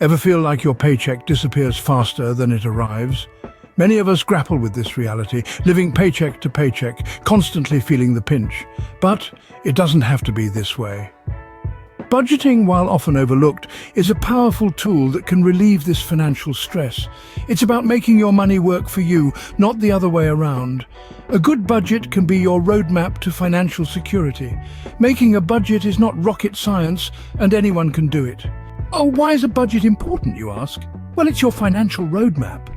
Ever feel like your paycheck disappears faster than it arrives? Many of us grapple with this reality, living paycheck to paycheck, constantly feeling the pinch. But it doesn't have to be this way. Budgeting, while often overlooked, is a powerful tool that can relieve this financial stress. It's about making your money work for you, not the other way around. A good budget can be your roadmap to financial security. Making a budget is not rocket science, and anyone can do it. Oh, why is a budget important, you ask? Well, it's your financial roadmap.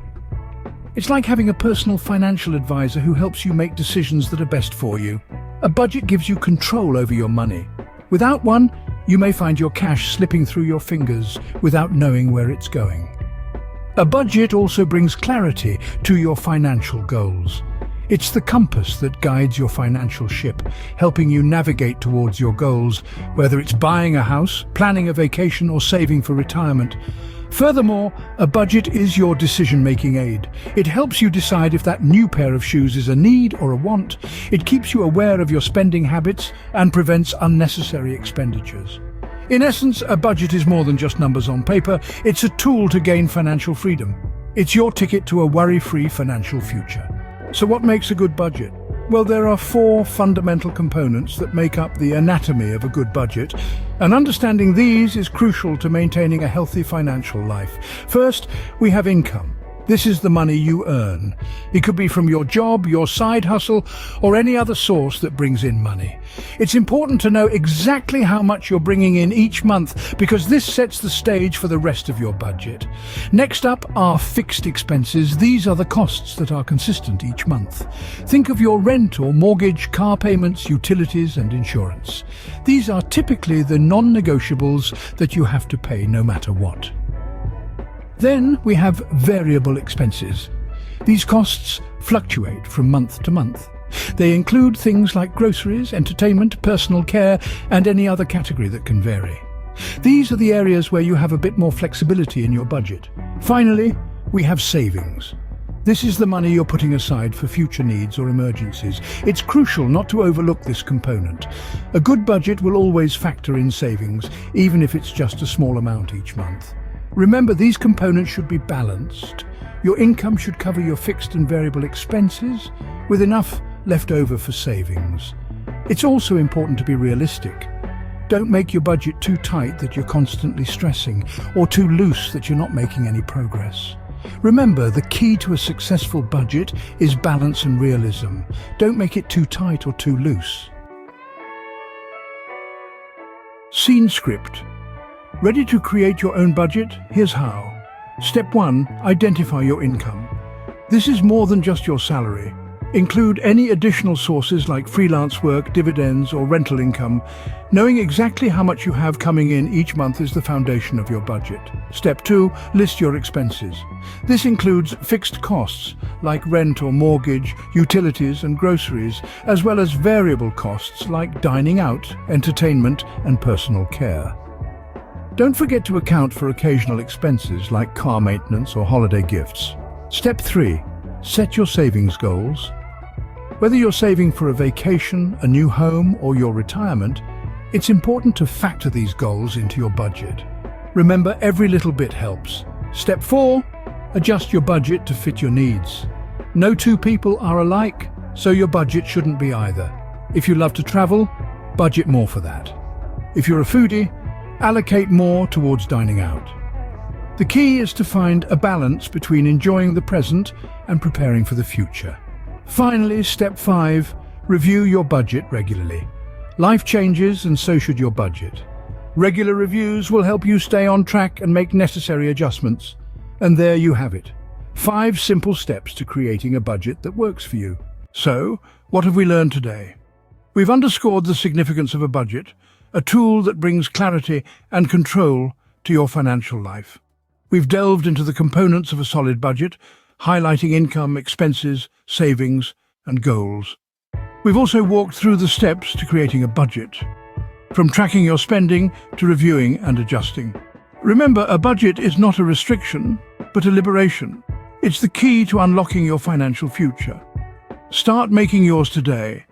It's like having a personal financial advisor who helps you make decisions that are best for you. A budget gives you control over your money. Without one, you may find your cash slipping through your fingers without knowing where it's going. A budget also brings clarity to your financial goals. It's the compass that guides your financial ship, helping you navigate towards your goals, whether it's buying a house, planning a vacation, or saving for retirement. Furthermore, a budget is your decision-making aid. It helps you decide if that new pair of shoes is a need or a want. It keeps you aware of your spending habits and prevents unnecessary expenditures. In essence, a budget is more than just numbers on paper. It's a tool to gain financial freedom. It's your ticket to a worry-free financial future. So what makes a good budget? Well, there are 4 fundamental components that make up the anatomy of a good budget, and understanding these is crucial to maintaining a healthy financial life. First, we have income. This is the money you earn. It could be from your job, your side hustle, or any other source that brings in money. It's important to know exactly how much you're bringing in each month because this sets the stage for the rest of your budget. Next up are fixed expenses. These are the costs that are consistent each month. Think of your rent or mortgage, car payments, utilities, and insurance. These are typically the non-negotiables that you have to pay no matter what. Then we have variable expenses. These costs fluctuate from month to month. They include things like groceries, entertainment, personal care, and any other category that can vary. These are the areas where you have a bit more flexibility in your budget. Finally, we have savings. This is the money you're putting aside for future needs or emergencies. It's crucial not to overlook this component. A good budget will always factor in savings, even if it's just a small amount each month. Remember, these components should be balanced. Your income should cover your fixed and variable expenses, with enough left over for savings. It's also important to be realistic. Don't make your budget too tight that you're constantly stressing, or too loose that you're not making any progress. Remember, the key to a successful budget is balance and realism. Don't make it too tight or too loose. Scene script. Ready to create your own budget? Here's how. Step 1. Identify your income. This is more than just your salary. Include any additional sources like freelance work, dividends, or rental income. Knowing exactly how much you have coming in each month is the foundation of your budget. Step 2. List your expenses. This includes fixed costs like rent or mortgage, utilities and groceries, as well as variable costs like dining out, entertainment, and personal care. Don't forget to account for occasional expenses like car maintenance or holiday gifts. Step 3. Set your savings goals. Whether you're saving for a vacation, a new home, or your retirement, it's important to factor these goals into your budget. Remember, every little bit helps. Step 4. Adjust your budget to fit your needs. No 2 people are alike, so your budget shouldn't be either. If you love to travel, budget more for that. If you're a foodie, allocate more towards dining out. The key is to find a balance between enjoying the present and preparing for the future. Finally, step 5, review your budget regularly. Life changes and so should your budget. Regular reviews will help you stay on track and make necessary adjustments. And there you have it. 5 simple steps to creating a budget that works for you. So, what have we learned today? We've underscored the significance of a budget, a tool that brings clarity and control to your financial life. We've delved into the components of a solid budget, highlighting income, expenses, savings, and goals. We've also walked through the steps to creating a budget, from tracking your spending to reviewing and adjusting. Remember, a budget is not a restriction, but a liberation. It's the key to unlocking your financial future. Start making yours today,